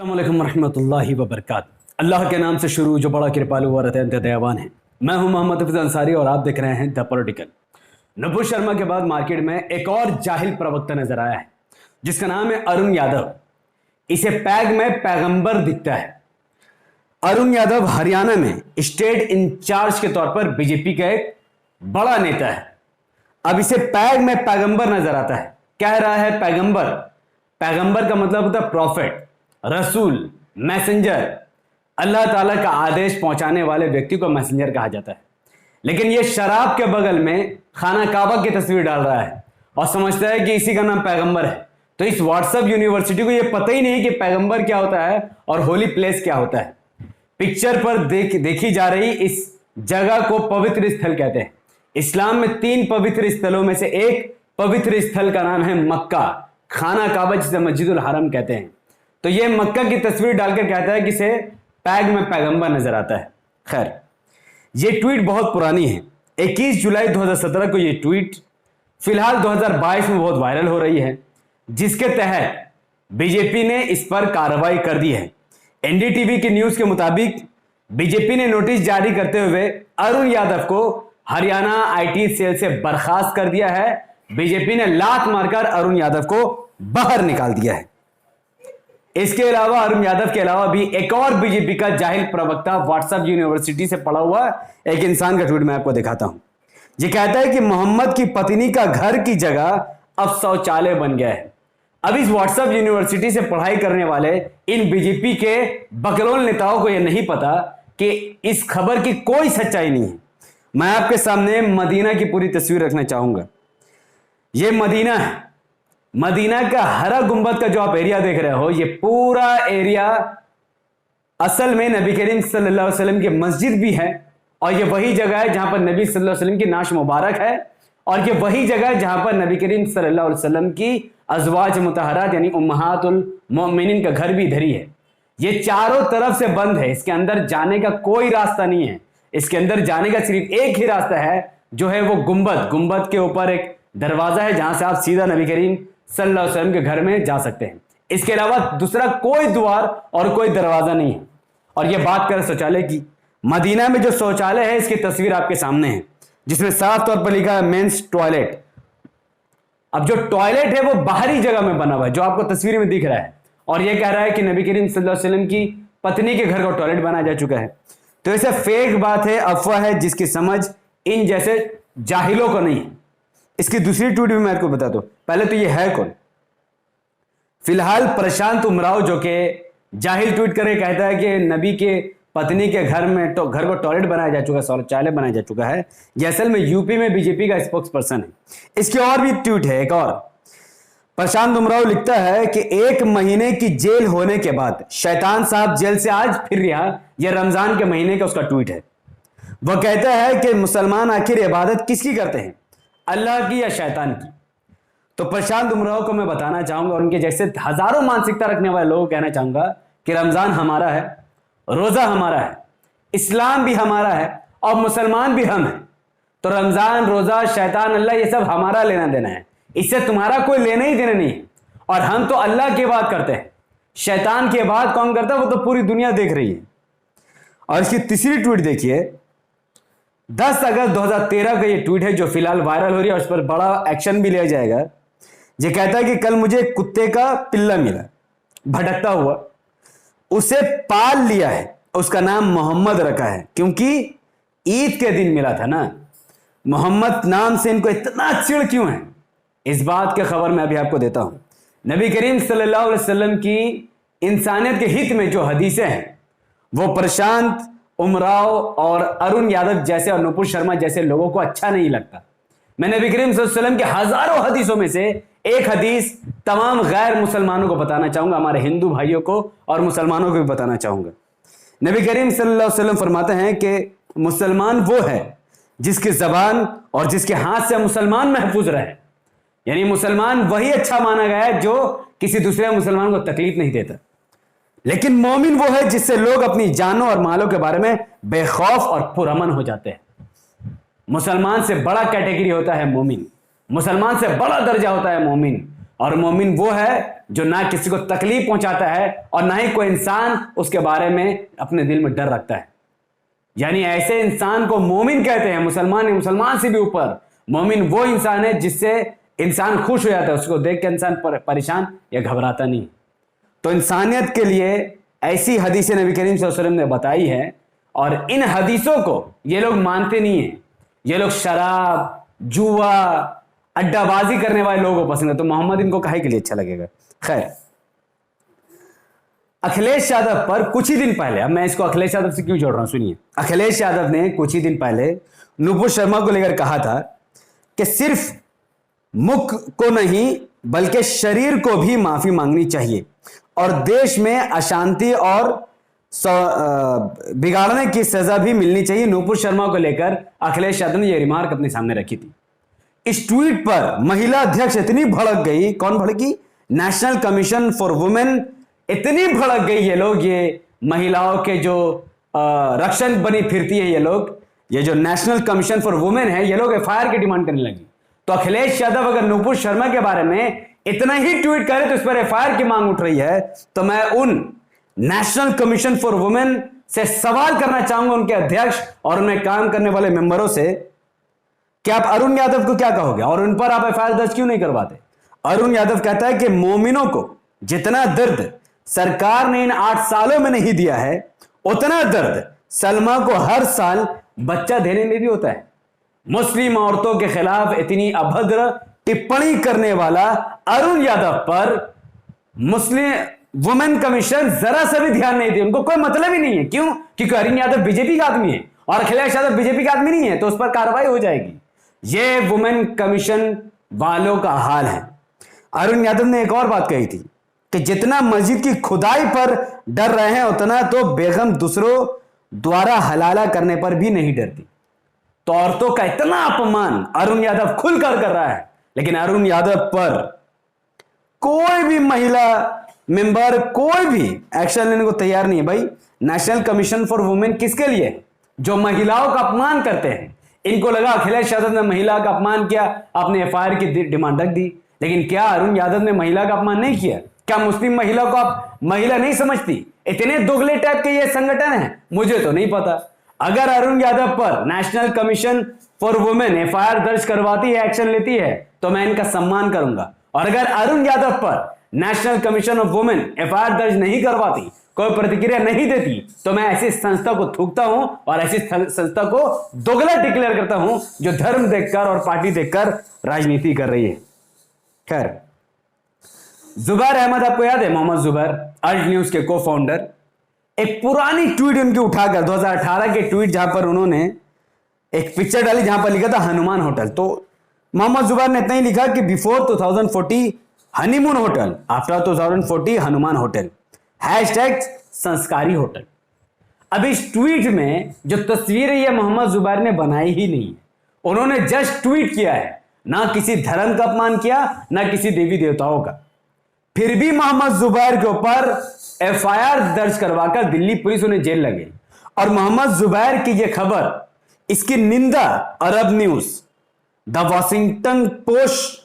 अस्सलाम वालेकुम रहमतुल्लाहि व बरकातहू। अल्लाह के नाम से शुरू जो बड़ा कृपालु और अत्यंत दयावान है। मैं हूं मोहम्मद हफीज अंसारी और आप देख रहे हैं द पॉलिटिकल। नुपुर शर्मा के बाद मार्केट में एक और जाहिल प्रवक्ता नजर आया है जिसका नाम है अरुण यादव। इसे पैग में पैगंबर दिखता है। अरुण यादव हरियाणा में स्टेट इंचार्ज के तौर पर बीजेपी का एक बड़ा नेता है। अब इसे पैग में पैगंबर नजर आता है। कह रहा है पैगंबर। पैगंबर का मतलब होता है प्रॉफिट, रसूल, मैसेंजर। अल्लाह ताला का आदेश पहुंचाने वाले व्यक्ति को मैसेंजर कहा जाता है। लेकिन यह शराब के बगल में खाना काबा की तस्वीर डाल रहा है और समझता है कि इसी का नाम पैगंबर है। तो इस व्हाट्सएप यूनिवर्सिटी को यह पता ही नहीं कि पैगंबर क्या होता है और होली प्लेस क्या होता है। पिक्चर पर देखी जा रही इस जगह को पवित्र स्थल कहते हैं। इस्लाम में 3 पवित्र स्थलों में से एक पवित्र स्थल का नाम है मक्का, खाना काबा, जिसे मस्जिदुल हरम कहते हैं। तो ये मक्का की तस्वीर डालकर कहता है कि इसे पैग में पैगंबर नजर आता है। खैर, ये ट्वीट बहुत पुरानी है। 21 जुलाई 2017 को ये ट्वीट फिलहाल 2022 में बहुत वायरल हो रही है, जिसके तहत बीजेपी ने इस पर कार्रवाई कर दी है। एनडीटीवी की न्यूज के मुताबिक बीजेपी ने नोटिस जारी करते हुए अरुण यादव को हरियाणा आईटी सेल से बर्खास्त कर दिया है। बीजेपी ने लात मारकर अरुण यादव को बाहर निकाल दिया है। इसके अलावा अरुण यादव के अलावा भी एक और बीजेपी का जाहिल प्रवक्ता व्हाट्सएप यूनिवर्सिटी से पढ़ा हुआ एक इंसान का ट्वीट मैं आपको दिखाता हूं। यह कहता है कि मोहम्मद की पत्नी का घर की जगह अब शौचालय बन गया है। अब इस व्हाट्सएप यूनिवर्सिटी से पढ़ाई करने वाले इन बीजेपी के बकलोल नेताओं को यह नहीं पता कि इस खबर की कोई सच्चाई नहीं है। मैं आपके सामने मदीना की पूरी तस्वीर रखना चाहूंगा। यह मदीना है। मदीना का हरा गुंबद का जो आप एरिया देख रहे हो, ये पूरा एरिया असल में नबी करीम सल्लल्लाहु अलैहि वसल्लम की मस्जिद भी है और ये वही जगह है जहां पर नबी सल्लल्लाहु अलैहि वसल्लम की नाश मुबारक है और ये वही जगह है जहां पर नबी करीम सल्लल्लाहु अलैहि वसल्लम की अज़वाज मुतहरात यानी उम्महातुल मोमिनीन का घर भी इधर ही है। ये चारों तरफ से बंद है। इसके अंदर जाने का कोई रास्ता नहीं है। इसके अंदर जाने का सिर्फ एक ही रास्ता है, जो है वो गुंबद के ऊपर एक दरवाजा है जहां से आप सीधा नबी करीम सल्लल्लाहु अलैहि वसल्लम के घर में जा सकते हैं। इसके अलावा दूसरा कोई द्वार और कोई दरवाजा नहीं है। और यह बात करें शौचालय की, मदीना में जो शौचालय है इसकी तस्वीर आपके सामने है, जिसमें साफ तौर पर लिखा है मेंस टॉयलेट। अब जो टॉयलेट है वो बाहरी जगह में बना हुआ है, जो आपको तस्वीर में दिख रहा है, और यह कह रहा है कि नबी करीम सल्लल्लाहु अलैहि वसल्लम की पत्नी के घर को टॉयलेट बनाया जा चुका है। तो ऐसे फेक बात है, अफवाह है, जिसकी समझ इन जैसे जाहिलों को नहीं है। इसकी दूसरी ट्वीट भी मैं आपको बता दूं। पहले तो ये है कौन? फिलहाल प्रशांत उमराव, जो कि जाहिल ट्वीट करके कहता है कि नबी के पत्नी के घर में घर को टॉयलेट बनाया जा चुका है, शौचालय बनाया जा चुका है। ये असल में यूपी में बीजेपी का स्पोक्स पर्सन है। इसकी और भी ट्वीट है। एक और प्रशांत उमराव लिखता है कि 1 महीने की जेल होने के बाद शैतान साहब जेल से आज फिर रिहा। यह रमजान के महीने का उसका ट्वीट है। वह कहता है कि मुसलमान आखिर इबादत किसकी करते हैं, अल्लाह की या शैतान की? तो प्रशांत उमराव को मैं बताना चाहूंगा और उनके जैसे हजारों मानसिकता रखने वाले लोगों को कहना चाहूंगा कि रमजान हमारा है, रोजा हमारा है, इस्लाम भी हमारा है और मुसलमान भी हम हैं। तो रमजान, रोजा, शैतान, अल्लाह, ये सब हमारा लेना देना है। इससे तुम्हारा कोई लेना ही देना नहीं है। और हम तो अल्लाह की बात करते हैं, शैतान की बात कौन करता है? वो तो पूरी दुनिया देख रही है। और इसकी तीसरी ट्वीट देखिए, 10 अगस्त 2013 का ये ट्वीट है जो फिलहाल वायरल हो रही है और उस पर बड़ा एक्शन भी लिया जाएगा। ये कहता है कि कल मुझे कुत्ते का पिल्ला मिला, भटकता हुआ, उसे पाल लिया है, उसका नाम मोहम्मद रखा है क्योंकि ईद के दिन मिला था ना। मोहम्मद नाम से इनको इतना चिढ़ क्यों है? इस बात की खबर मैं अभी आपको देता हूं। नबी करीम सल्लल्लाहु अलैहि वसल्लम की इंसानियत के हित में जो हदीसें हैं वो प्रशांत उमराव और अरुण यादव जैसे और नुपुर शर्मा जैसे लोगों को अच्छा नहीं लगता। मैं नबी करीम सल्लल्लाहु अलैहि वसल्लम के हजारों हदीसों में से एक हदीस तमाम गैर मुसलमानों को बताना चाहूंगा, हमारे हिंदू भाइयों को और मुसलमानों को भी बताना चाहूंगा। नबी करीम सल्लल्लाहु अलैहि वसल्लम फरमाते हैं कि मुसलमान वो है जिसकी जबान और जिसके हाथ से मुसलमान महफूज रहे। यानी मुसलमान वही अच्छा माना गया है जो किसी दूसरे मुसलमान को तकलीफ नहीं देता। लेकिन मोमिन वो है जिससे लोग अपनी जानों और मालों के बारे में बेखौफ और पुरअमन हो जाते हैं। मुसलमान से बड़ा कैटेगरी होता है मोमिन, मुसलमान से बड़ा दर्जा होता है मोमिन। और मोमिन वो है जो ना किसी को तकलीफ पहुंचाता है और ना ही कोई इंसान उसके बारे में अपने दिल में डर रखता है। यानी ऐसे इंसान को मोमिन कहते हैं। मुसलमान से भी ऊपर मोमिन वो इंसान है जिससे इंसान खुश हो जाता है, उसको देख के इंसान परेशान या घबराता नहीं। तो इंसानियत के लिए ऐसी हदीसें नबी करीम सल्लल्लाहु अलैहि वसल्लम ने बताई है और इन हदीसों को ये लोग मानते नहीं है। ये लोग शराब, जुआ, अड्डाबाजी करने वाले लोगों को पसंद है, तो मोहम्मद इनको काहे के लिए अच्छा लगेगा। खैर, अखिलेश यादव पर कुछ ही दिन पहले, अब मैं इसको अखिलेश यादव से क्यों जोड़ रहा हूं, सुनिए। अखिलेश यादव ने कुछ ही दिन पहले नुपुर शर्मा को लेकर कहा था कि सिर्फ मुख को नहीं बल्कि शरीर को भी माफी मांगनी चाहिए और देश में अशांति और बिगाड़ने की सजा भी मिलनी चाहिए। नुपुर शर्मा को लेकर अखिलेश यादव ने यह रिमार्क अपने सामने रखी थी। इस ट्वीट पर महिला अध्यक्ष इतनी भड़क गई, कौन भड़की? नेशनल कमीशन फॉर वुमेन इतनी भड़क गई। ये लोग, ये महिलाओं के जो रक्षण बनी फिरती है, ये जो नेशनल कमीशन फॉर वुमेन है, ये लोग एफआईआर की डिमांड करने लगी। तो अखिलेश यादव अगर नुपुर शर्मा के बारे में इतना ही ट्वीट करे तो इस पर एफआईआर की मांग उठ रही है। तो मैं उन नेशनल कमीशन फॉर वुमेन से सवाल करना चाहूंगा, उनके अध्यक्ष और उनमें काम करने वाले मेंबरों से, कि आप अरुण यादव को क्या कहोगे और उन पर आप एफआईआर दर्ज क्यों नहीं करवाते? अरुण यादव कहता है कि मोमिनों को जितना दर्द सरकार ने इन 8 सालों में नहीं दिया है, उतना दर्द सलमा को हर साल बच्चा देने में भी होता है। मुस्लिम औरतों के खिलाफ इतनी अभद्र टिप्पणी करने वाला अरुण यादव पर मुस्लिम वुमेन कमीशन जरा सा भी ध्यान नहीं दी, उनको कोई मतलब ही नहीं है। क्यों? क्योंकि अरुण यादव बीजेपी का आदमी है और अखिलेश यादव बीजेपी का आदमी नहीं है, तो उस पर कार्रवाई हो जाएगी। यह वुमेन कमीशन वालों का हाल है। अरुण यादव ने एक और बात कही थी कि जितना मस्जिद की खुदाई पर डर रहे हैं उतना तो बेगम दूसरों द्वारा हलाला करने पर भी नहीं डरती। तो औरतों का इतना अपमान अरुण यादव खुलकर कर रहा है, लेकिन अरुण यादव पर कोई भी महिला मेंबर, कोई भी एक्शन लेने को तैयार नहीं है। भाई, नेशनल कमीशन फॉर वुमेन किसके लिए? जो महिलाओं का अपमान करते हैं। इनको लगा अखिलेश यादव ने महिला का अपमान किया, आपने एफआईआर की डिमांड रख दी। लेकिन क्या अरुण यादव ने महिला का अपमान नहीं किया? क्या मुस्लिम महिला को आप महिला नहीं समझती? इतने दोगले टाइप के ये संगठन है, मुझे तो नहीं पता। अगर अरुण यादव पर national commission for women FIR दर्ज करवाती है, एक्शन लेती है, तो मैं इनका सम्मान करूंगा। और अगर अरुण यादव पर national commission of women FIR दर्ज नहीं करवाती, कोई प्रतिक्रिया नहीं देती, तो मैं ऐसी संस्था को थूकता हूं और ऐसी संस्था को दोगला डिक्लेयर करता हूं जो धर्म देखकर और पार्टी देखकर राजनीति कर रही है। खैर, जुबैर अहमद, आपको याद है मोहम्मद जुबैर, अल्ट न्यूज के को फाउंडर, एक पुरानी ट्वीट उनकी उठाकर 2018 के ट्वीट जहां पर उन्होंने एक पिक्चर डाली जहां पर लिखा था हनुमान होटल। तो मोहम्मद जुबैर ने इतना ही लिखा कि before 2040 honeymoon hotel, after 2040 Hanuman hotel, hashtag संस्कारी होटल। अब इस ट्वीट में जो तस्वीर है, यह मोहम्मद जुबैर ने बनाई ही नहीं है। उन्होंने जस्ट ट्वीट किया है, ना किसी धर्म का अपमान किया, ना किसी देवी देवताओं का। फिर भी मोहम्मद जुबैर के ऊपर एफआईआर दर्ज करवाकर दिल्ली पुलिस उन्हें जेल लगे। और मोहम्मद जुबैर की यह खबर, इसकी निंदा Arab News, the Washington Post,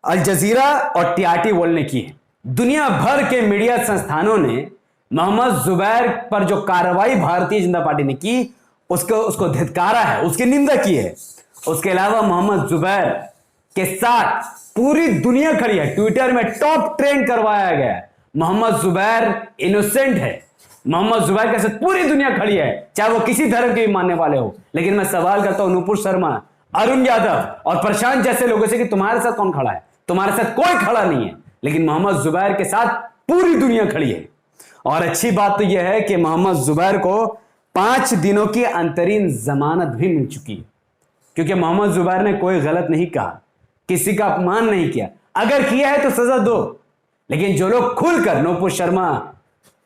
Al Jazeera और टीआरटी वर्ल्ड ने की है। दुनिया भर के मीडिया संस्थानों ने मोहम्मद जुबैर पर जो कार्रवाई भारतीय जनता पार्टी ने की, उसको धिक्कारा है, उसकी निंदा की है। उसके अलावा मोहम्मद जुबैर के साथ पूरी दुनिया खड़ी है, ट्विटर में टॉप ट्रेंड करवाया गया है। मोहम्मद जुबैर इनोसेंट है, मोहम्मद जुबैर के साथ पूरी दुनिया खड़ी है, चाहे वो किसी धर्म के भी मानने वाले हो। लेकिन मैं सवाल करता हूं नुपुर शर्मा, अरुण यादव और प्रशांत जैसे लोगों से कि तुम्हारे साथ कौन खड़ा है? तुम्हारे साथ कोई खड़ा नहीं है, लेकिन मोहम्मद जुबैर के साथ पूरी दुनिया खड़ी है। और अच्छी बात तो यह है कि मोहम्मद जुबैर को 5 दिनों की अंतरिम जमानत भी मिल चुकी है, क्योंकि मोहम्मद जुबैर ने कोई गलत नहीं कहा, किसी का अपमान नहीं किया। अगर किया है तो सजा दो। लेकिन जो लोग खुलकर, नुपुर शर्मा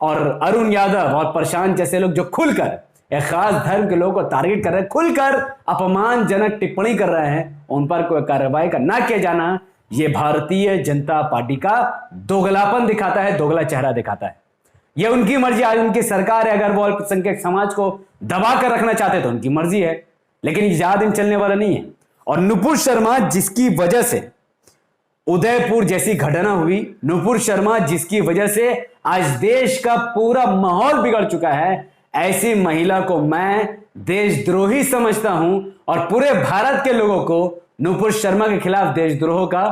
और अरुण यादव और प्रशांत जैसे लोग जो खुलकर एक खास धर्म के लोगों को टारगेट कर रहे हैं, खुलकर अपमानजनक टिप्पणी कर रहे हैं, उन पर कोई कार्रवाई का ना किया जाना, यह भारतीय जनता पार्टी का दोगलापन दिखाता है, दोगला चेहरा दिखाता है। यह उनकी मर्जी, आज उनकी सरकार है। अगर वो अल्पसंख्यक समाज को दबा कर रखना चाहते तो उनकी मर्जी है, लेकिन ज्यादा दिन चलने वाला नहीं है। और नुपुर शर्मा, जिसकी वजह से उदयपुर जैसी घटना हुई, नुपुर शर्मा जिसकी वजह से आज देश का पूरा माहौल बिगड़ चुका है, ऐसी महिला को मैं देशद्रोही समझता हूं और पूरे भारत के लोगों को नुपुर शर्मा के खिलाफ देशद्रोह का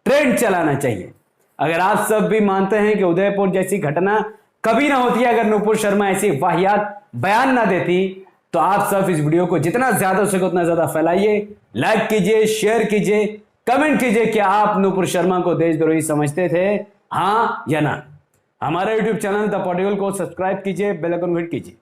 ट्रेंड चलाना चाहिए। अगर आप सब भी मानते हैं कि उदयपुर जैसी घटना कभी ना होती है अगर नुपुर शर्मा ऐसी वाहियात बयान ना देती, तो आप सब इस वीडियो को जितना ज्यादा हो सके उतना ज्यादा फैलाइए, लाइक कीजिए, शेयर कीजिए, कमेंट कीजिए कि आप नुपुर शर्मा को देशद्रोही समझते थे, हां या ना। हमारे यूट्यूब चैनल द पॉलिटिकल को सब्सक्राइब कीजिए, बेल आइकन हिट कीजिए।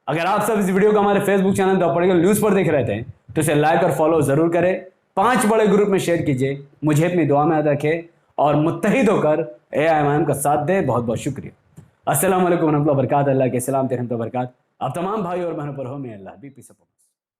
अगर आप सब इस वीडियो को हमारे Facebook channel the political news पर देख रहे थे तो इसे लाइक और फॉलो जरूर करें, 5 बड़े ग्रुप में शेयर कीजिए, मुझे अपनी दुआ में याद रखें और मुत्तहिद होकर AIMIM का साथ दे। बहुत बहुत शुक्रिया। अस्सलाम वालेकुम रहमतुल्लाहि व बरकातहू। अल्लाह के सलाम रहमत व बरकात आप तमाम भाई और बहनों पर हो। मे अल्लाह बी पीस अपॉन